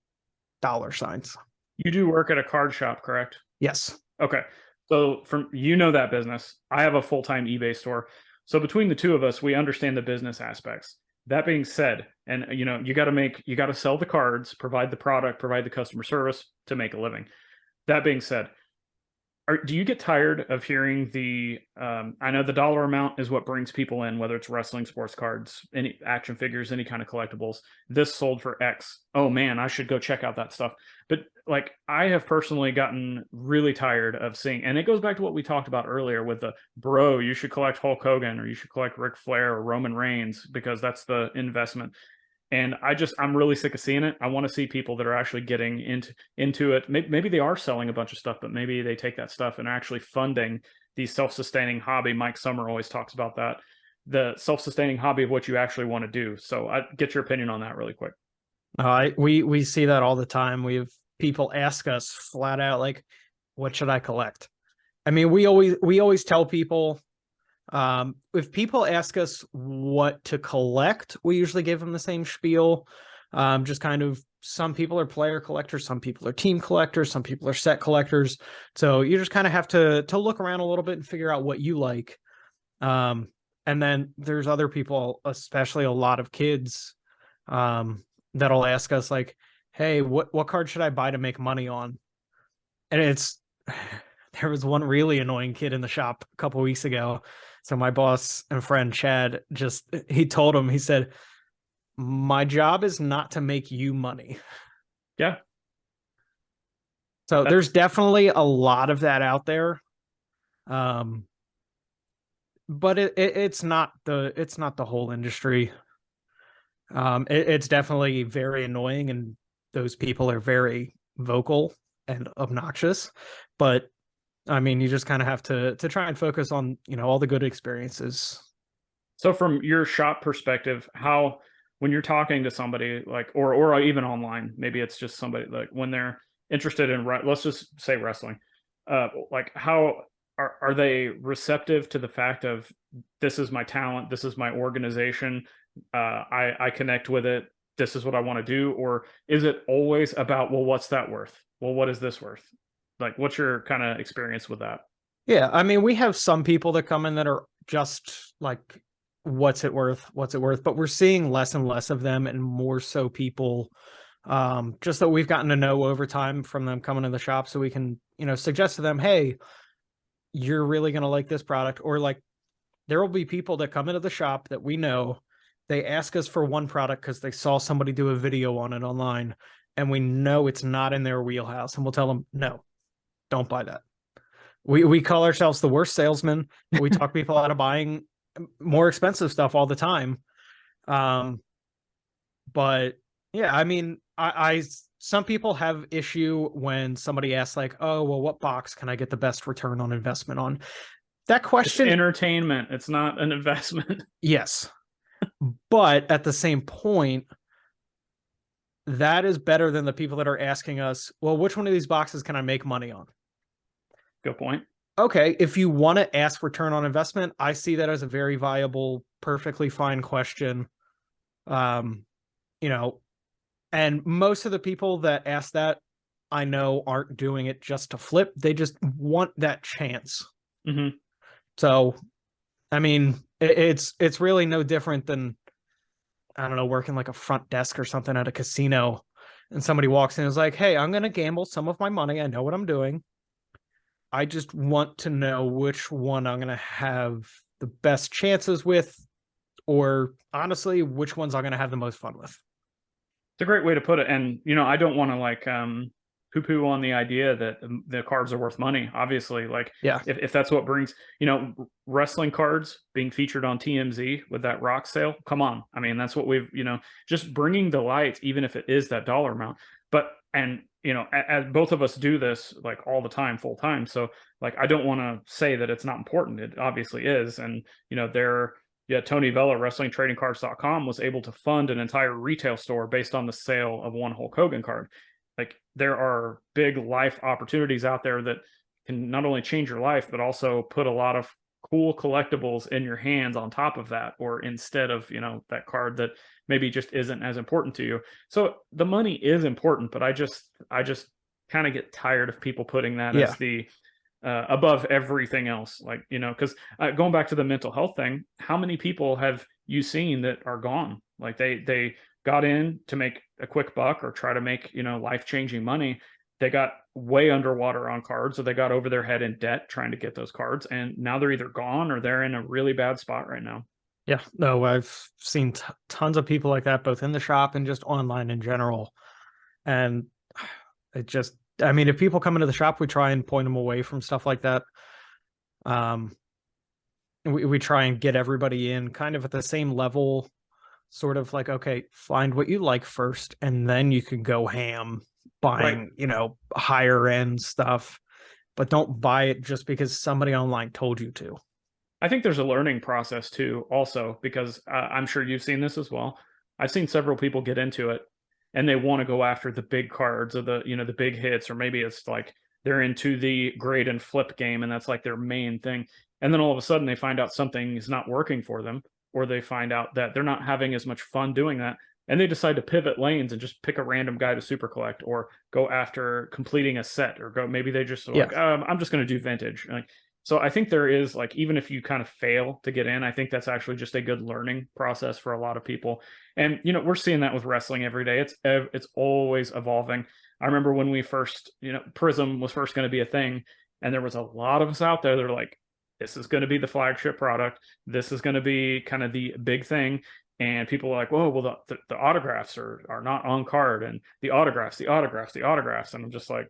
dollar signs. You do work at a card shop, correct? Yes. Okay. So from, you know, that business, I have a full-time eBay store. So between the two of us, we understand the business aspects. That being said, and you know, you got to sell the cards, provide the product, provide the customer service to make a living. That being said, do you get tired of hearing the I know the dollar amount is what brings people in, whether it's wrestling, sports cards, any action figures, any kind of collectibles. This sold for X. Oh man, I should go check out that stuff. But like, I have personally gotten really tired of seeing, and it goes back to what we talked about earlier with the bro, you should collect Hulk Hogan, or you should collect Ric Flair or Roman Reigns because that's the investment. And I'm really sick of seeing it. I want to see people that are actually getting into it. Maybe they are selling a bunch of stuff, but maybe they take that stuff and are actually funding the self-sustaining hobby. Mike Summer always talks about that, the self-sustaining hobby of what you actually want to do. So I get your opinion on that really quick. We see that all the time. We have people ask us flat out, like, what should I collect? I mean, we always tell people, if people ask us what to collect, we usually give them the same spiel. Just kind of, some people are player collectors, some people are team collectors, some people are set collectors. So you just kind of have to look around a little bit and figure out what you like. And then there's other people, especially a lot of kids, that'll ask us like, hey, what card should I buy to make money on? And there was one really annoying kid in the shop a couple weeks ago. So my boss and friend Chad he told him, he said, my job is not to make you money. Yeah. So there's definitely a lot of that out there. But it's not the whole industry. It's definitely very annoying, and those people are very vocal and obnoxious, but I mean, you just kind of have to try and focus on, you know, all the good experiences. So from your shop perspective, how, when you're talking to somebody like, or even online, maybe it's just somebody like when they're interested in, let's just say wrestling, like how are they receptive to the fact of, this is my talent, this is my organization, I connect with it, this is what I want to do? Or is it always about, well, what's that worth? Well, what is this worth? Like, what's your kind of experience with that? Yeah, I mean, we have some people that come in that are just like what's it worth? But we're seeing less and less of them, and more so people, just that we've gotten to know over time from them coming to the shop, so we can, suggest to them, hey, you're really going to like this product. Or like, there will be people that come into the shop that we know, they ask us for one product because they saw somebody do a video on it online, and we know it's not in their wheelhouse, and we'll tell them, no, don't buy that. We call ourselves the worst salesmen. We talk people out of buying more expensive stuff all the time. But yeah, I mean, I some people have issue when somebody asks like, oh, well, what box can I get the best return on investment on? That question, it's entertainment. It's not an investment. Yes. But at the same point, that is better than the people that are asking us, well, which one of these boxes can I make money on? Good point. Okay, if you want to ask return on investment, I see that as a very viable, perfectly fine question. And most of the people that ask that, I know, aren't doing it just to flip. They just want that chance. Mm-hmm. So, I mean, it's really no different than, I don't know, working like a front desk or something at a casino, and somebody walks in and is like, hey, I'm going to gamble some of my money. I know what I'm doing. I just want to know which one I'm going to have the best chances with, or honestly, which ones I'm going to have the most fun with. It's a great way to put it. And, I don't want to like poo-poo on the idea that the cards are worth money. Obviously, like, yeah, if that's what brings, wrestling cards being featured on TMZ with that rock sale, come on. I mean, that's what we've, just bringing delight, even if it is that dollar amount. But, and, as both of us do this like all the time, full time. So like, I don't want to say that it's not important. It obviously is. And, Tony Vella, WrestlingTradingCards.com, was able to fund an entire retail store based on the sale of one Hulk Hogan card. Like, there are big life opportunities out there that can not only change your life, but also put a lot of cool collectibles in your hands on top of that, or instead of, that card that maybe just isn't as important to you. So the money is important, but I just kind of get tired of people putting that as the above everything else. Like, because going back to the mental health thing, how many people have you seen that are gone? Like, they got in to make a quick buck or try to make, life-changing money. They got way underwater on cards, or they got over their head in debt trying to get those cards, and now they're either gone or they're in a really bad spot right now. Yeah, no, I've seen tons of people like that, both in the shop and just online in general. And it just, I mean, if people come into the shop, we try and point them away from stuff like that. We try and get everybody in kind of at the same level, sort of like, okay, find what you like first, and then you can go ham buying, higher end stuff, but don't buy it just because somebody online told you to. I think there's a learning process too, also, because I'm sure you've seen this as well. I've seen several people get into it and they want to go after the big cards or the, the big hits, or maybe it's like they're into the grade and flip game and that's like their main thing. And then all of a sudden they find out something is not working for them, or they find out that they're not having as much fun doing that, and they decide to pivot lanes and just pick a random guy to super collect, or go after completing a set, or maybe they just like, I'm just going to do vintage. Like, so I think there is, like, even if you kind of fail to get in, I think that's actually just a good learning process for a lot of people. And, we're seeing that with wrestling every day. It's always evolving. I remember when we first, Prism was first going to be a thing, and there was a lot of us out there that are like, this is going to be the flagship product. This is going to be kind of the big thing. And people are like, whoa, well, the autographs are not on card, and the autographs. And I'm just like,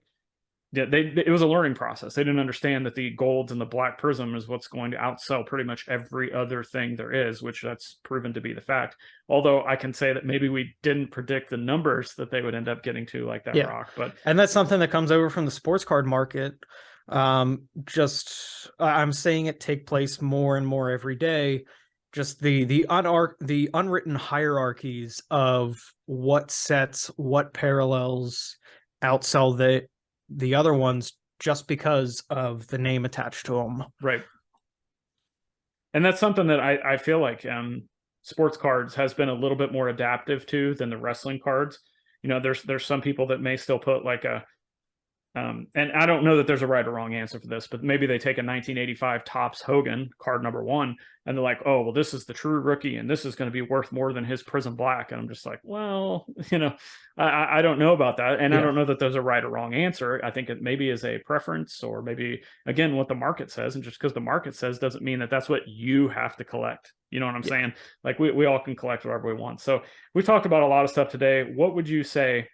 yeah, it was a learning process. They didn't understand that the golds and the black prism is what's going to outsell pretty much every other thing there is, which that's proven to be the fact. Although I can say that maybe we didn't predict the numbers that they would end up getting to, like that rock. And that's something that comes over from the sports card market. I'm seeing it take place more and more every day. Just the unwritten hierarchies of what sets, what parallels outsell the other ones just because of the name attached to them. Right. And that's something that I feel like sports cards has been a little bit more adaptive to than the wrestling cards. There's some people that may still put like a And I don't know that there's a right or wrong answer for this, but maybe they take a 1985 Topps Hogan card number 1, and they're like, oh, well, this is the true rookie, and this is going to be worth more than his Prism Black. And I'm just like, well, I don't know about that, and I don't know that there's a right or wrong answer. I think it maybe is a preference, or maybe again what the market says, and just because the market says doesn't mean that that's what you have to collect. You know what I'm saying? Like we all can collect whatever we want. So we talked about a lot of stuff today. What would you say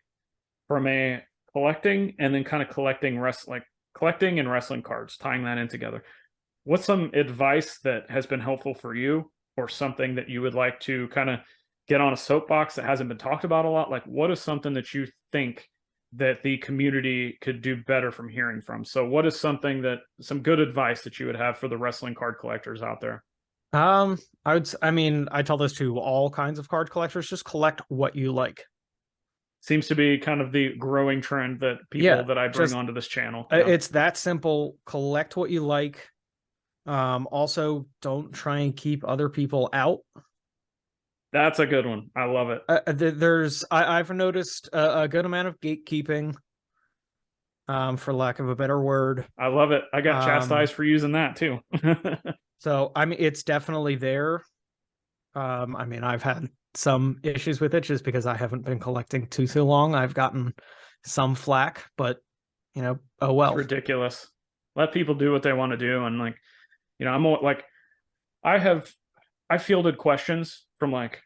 from a collecting and then kind of collecting and wrestling cards, tying that in together? What's some advice that has been helpful for you, or something that you would like to kind of get on a soapbox that hasn't been talked about a lot? Like, what is something that you think that the community could do better from hearing from? So what is some good advice that you would have for the wrestling card collectors out there? I tell this to all kinds of card collectors: just collect what you like. Seems to be kind of the growing trend that people that I bring onto this channel. It's that simple. Collect what you like. Also, don't try and keep other people out. That's a good one. I love it. I've noticed a good amount of gatekeeping, for lack of a better word. I love it. I got chastised for using that too. So, it's definitely there. I've had some issues with it just because I haven't been collecting too long. I've gotten some flack, but oh well. It's ridiculous. Let people do what they want to do. And I'm like, I fielded questions from like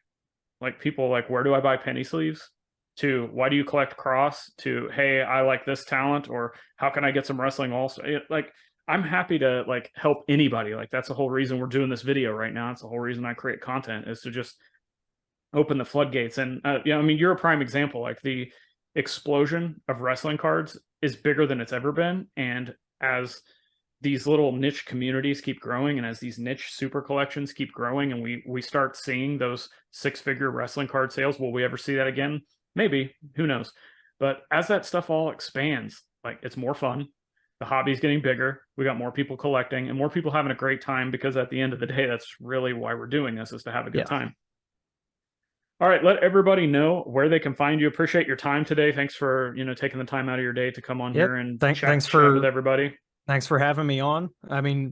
people like, where do I buy penny sleeves, to why do you collect cross, to, hey, I like this talent, or how can I get some wrestling also? I'm happy to help anybody. That's the whole reason we're doing this video right now. It's the whole reason I create content, is to just open the floodgates. And you're a prime example. Like, the explosion of wrestling cards is bigger than it's ever been. And as these little niche communities keep growing, and as these niche super collections keep growing, and we start seeing those 6-figure wrestling card sales, will we ever see that again? Maybe, who knows? But as that stuff all expands, it's more fun. The hobby's getting bigger. We got more people collecting and more people having a great time, because at the end of the day, that's really why we're doing this, is to have a good time. All right, let everybody know where they can find you. Appreciate your time today. Thanks for taking the time out of your day to come on here and chat with everybody. Thanks for having me on.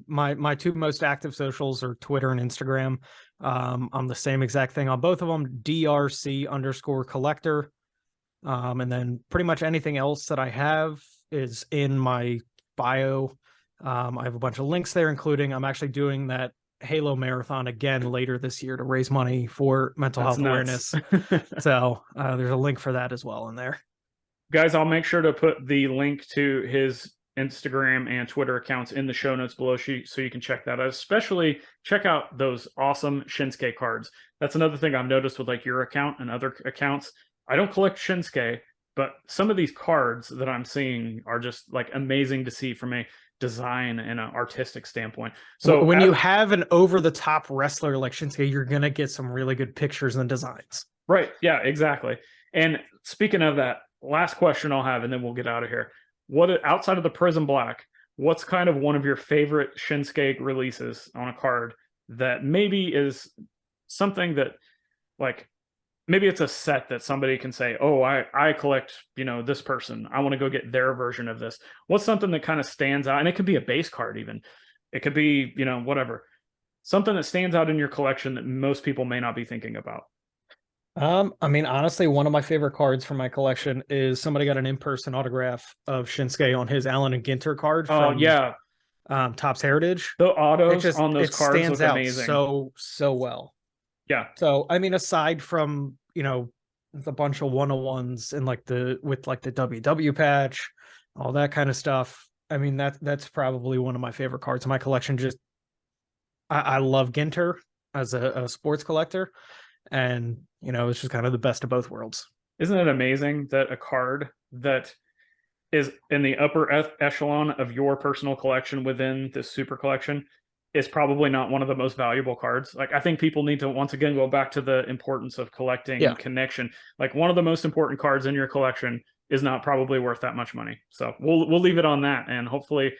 My 2 most active socials are Twitter and Instagram. I'm the same exact thing on both of them, DRC_collector. And then pretty much anything else that I have is in my bio. I have a bunch of links there, including I'm actually doing that Halo marathon again later this year to raise money for mental health awareness. So there's a link for that as well in there. Guys, I'll make sure to put the link to his Instagram and Twitter accounts in the show notes below, so you can check that out. Especially check out those awesome Shinsuke cards. That's another thing I've noticed with your account and other accounts. I don't collect Shinsuke, but some of these cards that I'm seeing are just amazing to see from a design and an artistic standpoint. So when you have an over-the-top wrestler like Shinsuke, you're gonna get some really good pictures and designs. Right. Yeah, exactly. And speaking of that, last question I'll have, and then we'll get out of here. What, outside of the Prism Black, what's kind of one of your favorite Shinsuke releases on a card that maybe is something that maybe it's a set that somebody can say, oh, I collect, this person. I want to go get their version of this. What's something that kind of stands out? And it could be a base card even. It could be, whatever. Something that stands out in your collection that most people may not be thinking about. Honestly, one of my favorite cards from my collection is somebody got an in-person autograph of Shinsuke on his Allen and Ginter card from Topps Heritage. The autos on those cards look amazing. So well. Yeah. So aside from the bunch of 101s and the WW patch, all that kind of stuff, that's probably one of my favorite cards in my collection. Just I love Ginter as a sports collector, and it's just kind of the best of both worlds. Isn't it amazing that a card that is in the upper echelon of your personal collection within this super collection is probably not one of the most valuable cards? I think people need to once again go back to the importance of collecting and connection. One of the most important cards in your collection is not probably worth that much money. So we'll leave it on that, and hopefully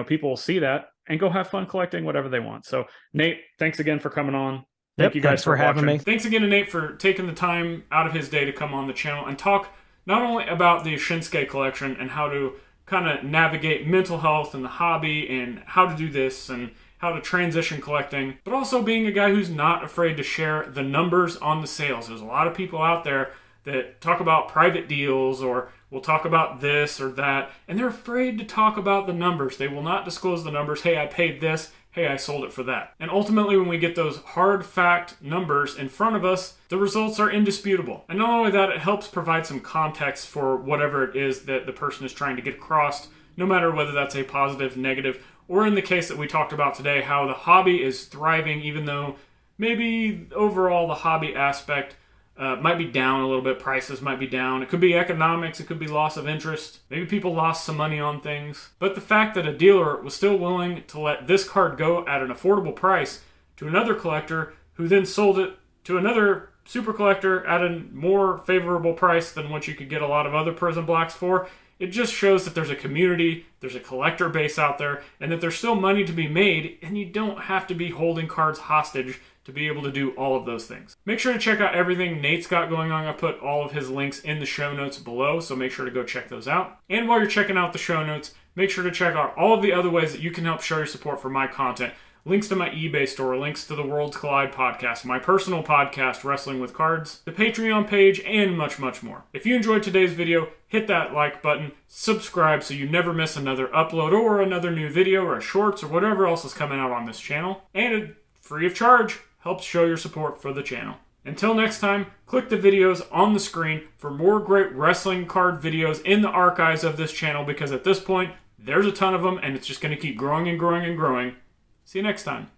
people will see that and go have fun collecting whatever they want. So Nate, thanks again for coming on. Thank you guys for having me. Thanks again to Nate for taking the time out of his day to come on the channel and talk not only about the Shinsuke collection and how to kind of navigate mental health and the hobby and how to do this and how to transition collecting, but also being a guy who's not afraid to share the numbers on the sales. There's a lot of people out there that talk about private deals or will talk about this or that, and they're afraid to talk about the numbers. They will not disclose the numbers. Hey, I paid this. Hey, I sold it for that. And ultimately, when we get those hard fact numbers in front of us, the results are indisputable. And not only that, it helps provide some context for whatever it is that the person is trying to get across, no matter whether that's a positive, negative, or in the case that we talked about today, how the hobby is thriving, even though maybe overall the hobby aspect might be down a little bit, prices might be down. It could be economics, it could be loss of interest. Maybe people lost some money on things. But the fact that a dealer was still willing to let this card go at an affordable price to another collector who then sold it to another super collector at a more favorable price than what you could get a lot of other Prism Blacks for, it just shows that there's a community, there's a collector base out there, and that there's still money to be made, and you don't have to be holding cards hostage to be able to do all of those things. Make sure to check out everything Nate's got going on. I put all of his links in the show notes below, so make sure to go check those out. And while you're checking out the show notes, make sure to check out all of the other ways that you can help show your support for my content. Links to my eBay store, links to the Worlds Collide podcast, my personal podcast, Wrestling with Cards, the Patreon page, and much, much more. If you enjoyed today's video, hit that like button, subscribe so you never miss another upload or another new video or a shorts or whatever else is coming out on this channel. And it's free of charge. Helps show your support for the channel. Until next time, click the videos on the screen for more great wrestling card videos in the archives of this channel, because at this point, there's a ton of them and it's just going to keep growing and growing and growing. See you next time.